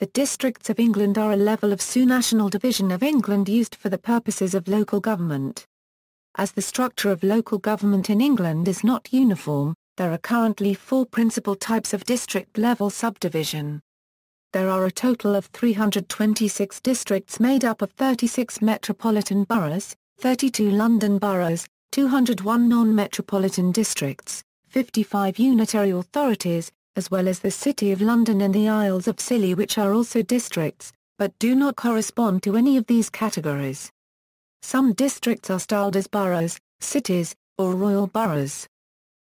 The districts of England are a level of subnational division of England used for the purposes of local government. As the structure of local government in England is not uniform, there are currently 4 principal types of district-level subdivision. There are a total of 326 districts made up of 36 metropolitan boroughs, 32 London boroughs, 201 non-metropolitan districts, 55 unitary authorities, as well as the City of London and the Isles of Scilly, which are also districts, but do not correspond to any of these categories. Some districts are styled as boroughs, cities, or royal boroughs.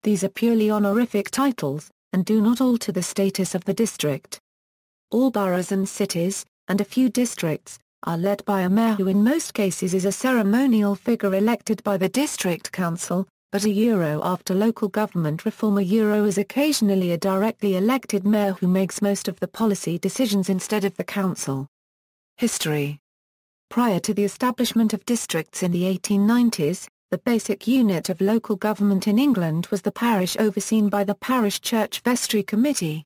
These are purely honorific titles, and do not alter the status of the district. All boroughs and cities, and a few districts, are led by a mayor who in most cases is a ceremonial figure elected by the district council, but after local government reform is occasionally a directly elected mayor who makes most of the policy decisions instead of the council. History. Prior to the establishment of districts in the 1890s, the basic unit of local government in England was the parish overseen by the Parish Church Vestry Committee.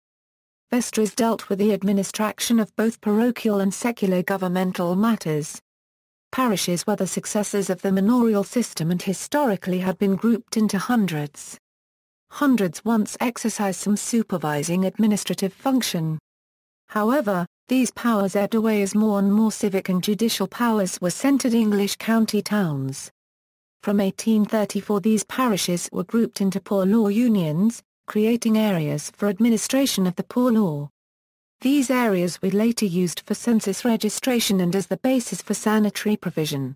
Vestries dealt with the administration of both parochial and secular governmental matters. Parishes were the successors of the manorial system and historically had been grouped into hundreds. Hundreds once exercised some supervising administrative function. However, these powers ebbed away as more and more civic and judicial powers were centred in English county towns. From 1834 these parishes were grouped into poor law unions, creating areas for administration of the poor law. These areas were later used for census registration and as the basis for sanitary provision.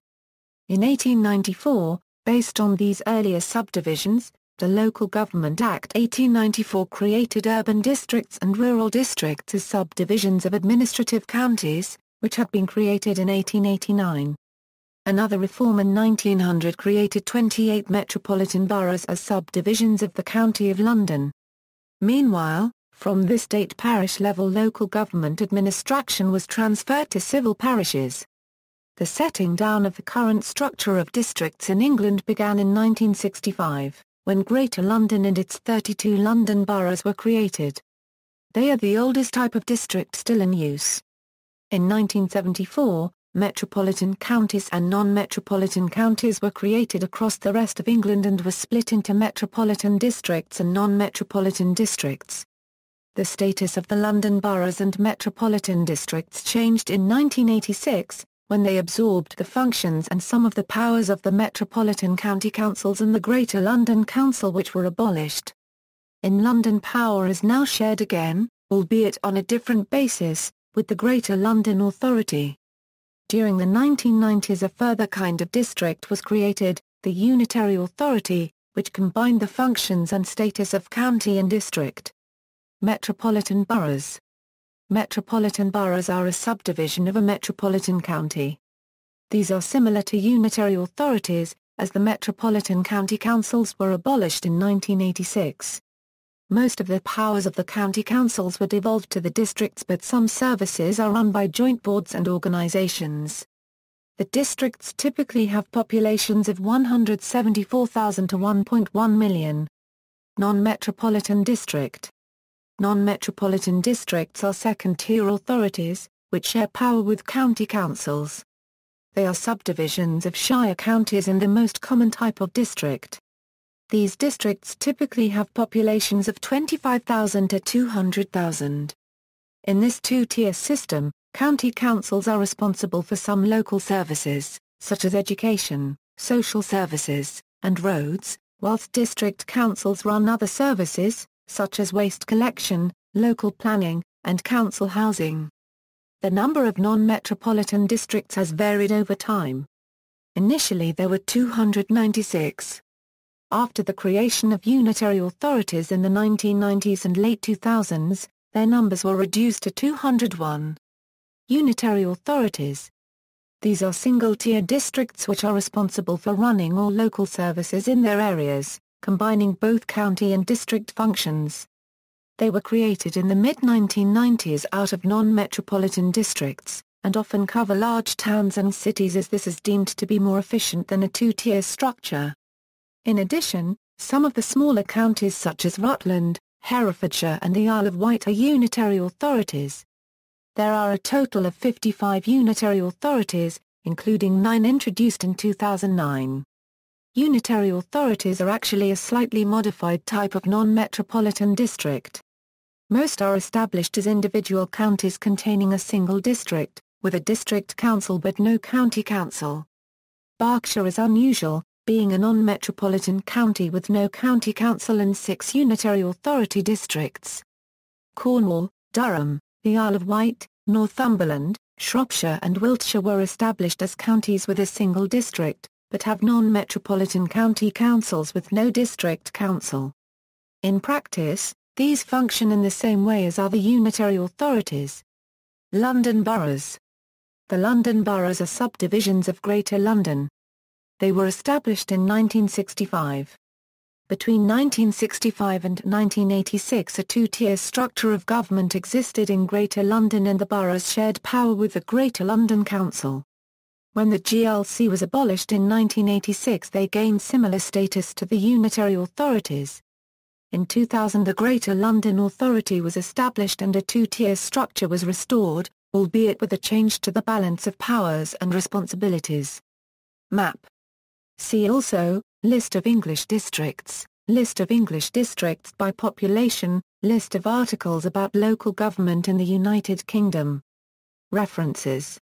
In 1894, based on these earlier subdivisions, the Local Government Act 1894 created urban districts and rural districts as subdivisions of administrative counties, which had been created in 1889. Another reform in 1900 created 28 metropolitan boroughs as subdivisions of the County of London. Meanwhile, from this date parish-level local government administration was transferred to civil parishes. The setting down of the current structure of districts in England began in 1965, when Greater London and its 32 London boroughs were created. They are the oldest type of district still in use. In 1974, metropolitan counties and non-metropolitan counties were created across the rest of England and were split into metropolitan districts and non-metropolitan districts. The status of the London boroughs and metropolitan districts changed in 1986, when they absorbed the functions and some of the powers of the metropolitan county councils and the Greater London Council, which were abolished. In London, power is now shared again, albeit on a different basis, with the Greater London Authority. During the 1990s a further kind of district was created, the unitary authority, which combined the functions and status of county and district. Metropolitan boroughs. Metropolitan boroughs are a subdivision of a metropolitan county. These are similar to unitary authorities, as the metropolitan county councils were abolished in 1986. Most of the powers of the county councils were devolved to the districts, but some services are run by joint boards and organisations. The districts typically have populations of 174,000 to 1.1 million. Non-metropolitan district. Non-metropolitan districts are second-tier authorities, which share power with county councils. They are subdivisions of shire counties and the most common type of district. These districts typically have populations of 25,000 to 200,000. In this two-tier system, county councils are responsible for some local services, such as education, social services, and roads, whilst district councils run other services, such as waste collection, local planning, and council housing. The number of non-metropolitan districts has varied over time. Initially there were 296. After the creation of unitary authorities in the 1990s and late 2000s, their numbers were reduced to 201. Unitary authorities. These are single-tier districts which are responsible for running all local services in their areas, combining both county and district functions. They were created in the mid-1990s out of non-metropolitan districts, and often cover large towns and cities, as this is deemed to be more efficient than a two-tier structure. In addition, some of the smaller counties such as Rutland, Herefordshire and the Isle of Wight are unitary authorities. There are a total of 55 unitary authorities, including 9 introduced in 2009. Unitary authorities are actually a slightly modified type of non-metropolitan district. Most are established as individual counties containing a single district, with a district council but no county council. Berkshire is unusual, being a non-metropolitan county with no county council and 6 unitary authority districts. Cornwall, Durham, the Isle of Wight, Northumberland, Shropshire and Wiltshire were established as counties with a single district, but have non-metropolitan county councils with no district council. In practice, these function in the same way as other unitary authorities. London boroughs. The London boroughs are subdivisions of Greater London. They were established in 1965. Between 1965 and 1986 a two-tier structure of government existed in Greater London and the boroughs shared power with the Greater London Council. When the GLC was abolished in 1986 they gained similar status to the unitary authorities. In 2000 the Greater London Authority was established and a two-tier structure was restored, albeit with a change to the balance of powers and responsibilities. Map. See also, List of English districts, List of English districts by population, List of articles about local government in the United Kingdom. References